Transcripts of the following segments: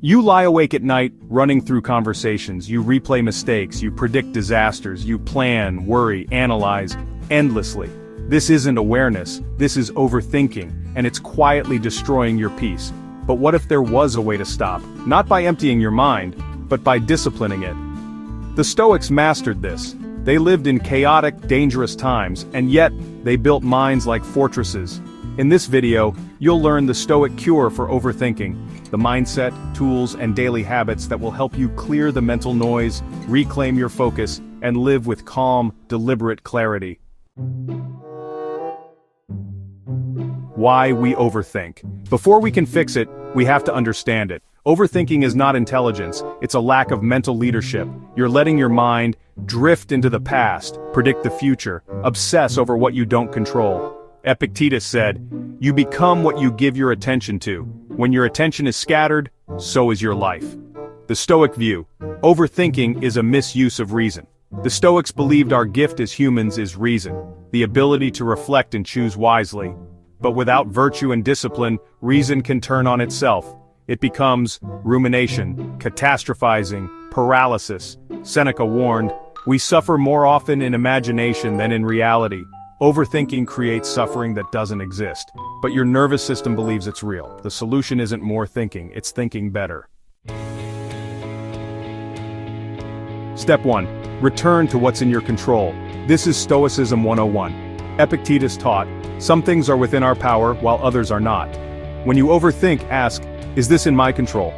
You lie awake at night, running through conversations, you replay mistakes, you predict disasters, you plan, worry, analyze, endlessly. This isn't awareness, this is overthinking, and it's quietly destroying your peace. But what if there was a way to stop? Not by emptying your mind, but by disciplining it. The Stoics mastered this. They lived in chaotic, dangerous times, and yet, they built minds like fortresses. In this video, you'll learn the Stoic cure for overthinking, the mindset, tools, and daily habits that will help you clear the mental noise, reclaim your focus, and live with calm, deliberate clarity. Why we overthink. Before we can fix it, we have to understand it. Overthinking is not intelligence, it's a lack of mental leadership. You're letting your mind drift into the past, predict the future, obsess over what you don't control. Epictetus said, "You become what you give your attention to. When your attention is scattered, so is your life." The Stoic view. Overthinking is a misuse of reason. The Stoics believed our gift as humans is reason, the ability to reflect and choose wisely. But without virtue and discipline, reason can turn on itself. It becomes rumination, catastrophizing, paralysis. Seneca warned, "We suffer more often in imagination than in reality." Overthinking creates suffering that doesn't exist, but your nervous system believes it's real. The solution isn't more thinking, it's thinking better. Step 1. Return to what's in your control. This is Stoicism 101. Epictetus taught, "Some things are within our power while others are not." When you overthink, ask, "Is this in my control?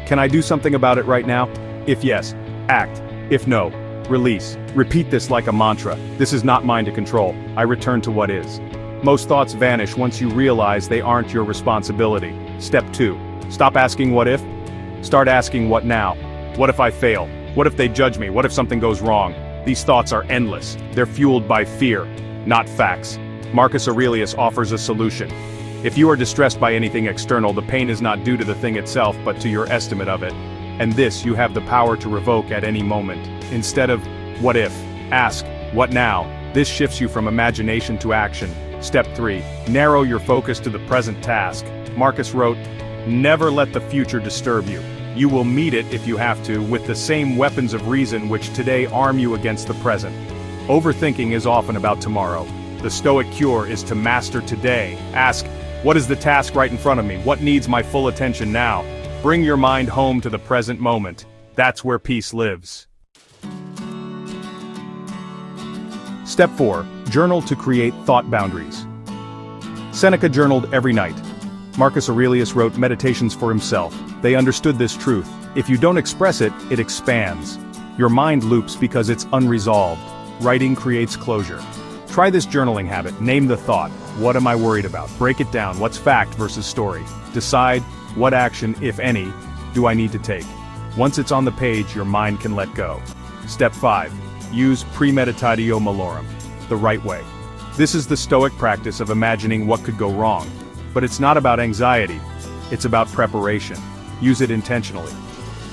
Can I do something about it right now?" If yes, act. If no, release. Repeat this like a mantra. This is not mine to control. I return to what is. Most thoughts vanish once you realize they aren't your responsibility. Step 2. Stop asking what if. Start asking what now. What if I fail? What if they judge me? What if something goes wrong? These thoughts are endless. They're fueled by fear, not facts. Marcus Aurelius offers a solution. If you are distressed by anything external, the pain is not due to the thing itself but to your estimate of it. And this you have the power to revoke at any moment. Instead of, what if, ask, what now? This shifts you from imagination to action. Step 3. Narrow your focus to the present task. Marcus wrote, "Never let the future disturb you. You will meet it if you have to, with the same weapons of reason which today arm you against the present." Overthinking is often about tomorrow. The Stoic cure is to master today. Ask, what is the task right in front of me? What needs my full attention now? Bring your mind home to the present moment. That's where peace lives. Step 4. Journal to create thought boundaries. Seneca journaled every night. Marcus Aurelius wrote meditations for himself. They understood this truth. If you don't express it, it expands. Your mind loops because it's unresolved. Writing creates closure. Try this journaling habit. Name the thought. What am I worried about? Break it down. What's fact versus story? Decide, what action, if any, do I need to take? Once it's on the page, your mind can let go. Step 5. Use premeditatio malorum, the right way. This is the Stoic practice of imagining what could go wrong. But it's not about anxiety. It's about preparation. Use it intentionally.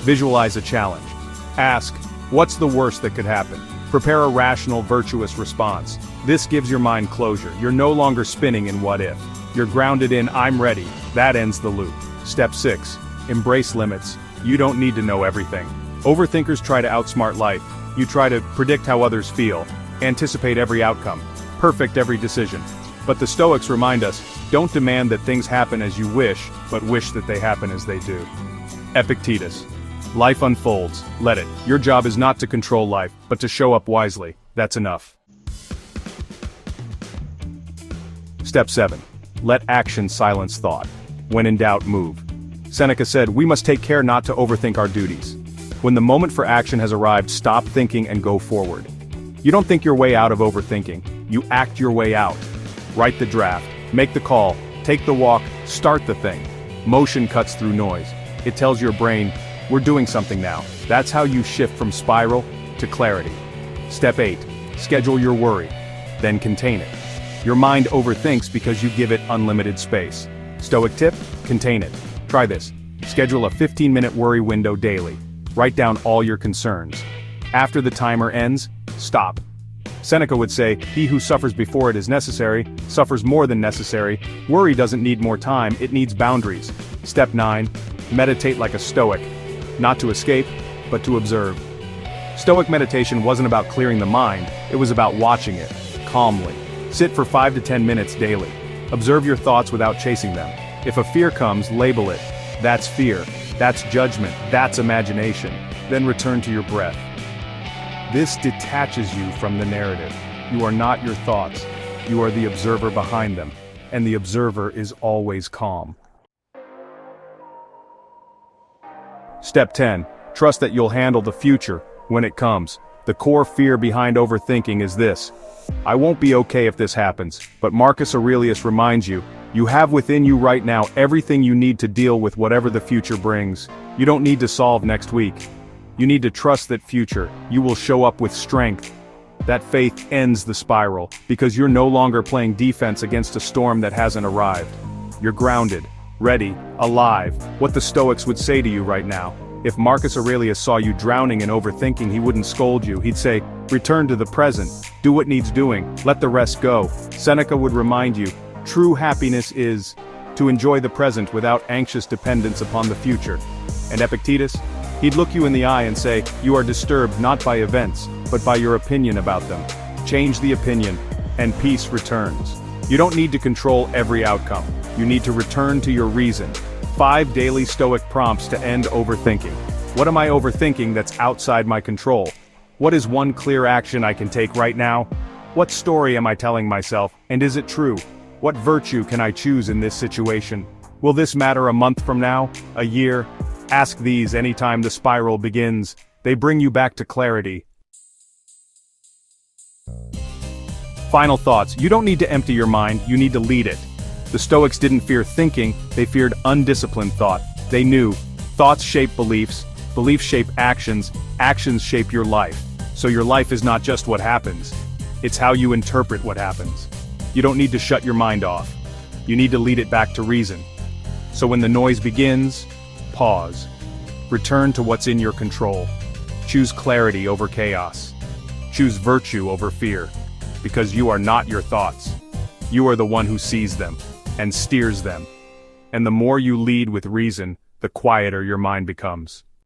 Visualize a challenge. Ask, what's the worst that could happen? Prepare a rational, virtuous response. This gives your mind closure. You're no longer spinning in what if. You're grounded in I'm ready. That ends the loop. Step 6. Embrace limits. You don't need to know everything. Overthinkers try to outsmart life. You try to predict how others feel, anticipate every outcome, perfect every decision. But the Stoics remind us, don't demand that things happen as you wish, but wish that they happen as they do. Epictetus. Life unfolds, let it. Your job is not to control life, but to show up wisely. That's enough. Step 7. Let action silence thought. When in doubt, move. Seneca said, we must take care not to overthink our duties. When the moment for action has arrived, stop thinking and go forward. You don't think your way out of overthinking, you act your way out. Write the draft, make the call, take the walk, start the thing. Motion cuts through noise. It tells your brain, we're doing something now. That's how you shift from spiral to clarity. Step 8. Schedule your worry. Then contain it. Your mind overthinks because you give it unlimited space. Stoic tip? Contain it. Try this. Schedule a 15-minute worry window daily. Write down all your concerns. After the timer ends, stop. Seneca would say, he who suffers before it is necessary, suffers more than necessary. Worry doesn't need more time, it needs boundaries. Step 9. Meditate like a Stoic. Not to escape, but to observe. Stoic meditation wasn't about clearing the mind, it was about watching it, calmly. Sit for 5 to 10 minutes daily. Observe your thoughts without chasing them. If a fear comes, label it. That's fear. That's judgment. That's imagination. Then return to your breath. This detaches you from the narrative. You are not your thoughts. You are the observer behind them. And the observer is always calm. Step 10. Trust that you'll handle the future when it comes. The core fear behind overthinking is this: I won't be okay if this happens, but Marcus Aurelius reminds you, you have within you right now everything you need to deal with whatever the future brings. You don't need to solve next week. You need to trust that future, you will show up with strength. That faith ends the spiral, because you're no longer playing defense against a storm that hasn't arrived. You're grounded, ready, alive, what the Stoics would say to you right now. If Marcus Aurelius saw you drowning in overthinking, he wouldn't scold you, he'd say, return to the present, do what needs doing, let the rest go. Seneca would remind you, true happiness is to enjoy the present without anxious dependence upon the future. And Epictetus? He'd look you in the eye and say, you are disturbed not by events, but by your opinion about them. Change the opinion, and peace returns. You don't need to control every outcome. You need to return to your reason. 5 daily Stoic prompts to end overthinking. What am I overthinking that's outside my control? What is one clear action I can take right now? What story am I telling myself, and is it true? What virtue can I choose in this situation? Will this matter a month from now? A year? Ask these anytime the spiral begins. They bring you back to clarity. Final thoughts. You don't need to empty your mind, you need to lead it. The Stoics didn't fear thinking, they feared undisciplined thought. They knew, thoughts shape beliefs, beliefs shape actions, actions shape your life. So your life is not just what happens, it's how you interpret what happens. You don't need to shut your mind off. You need to lead it back to reason. So when the noise begins, pause. Return to what's in your control. Choose clarity over chaos. Choose virtue over fear. Because you are not your thoughts. You are the one who sees them and steers them. And the more you lead with reason, the quieter your mind becomes.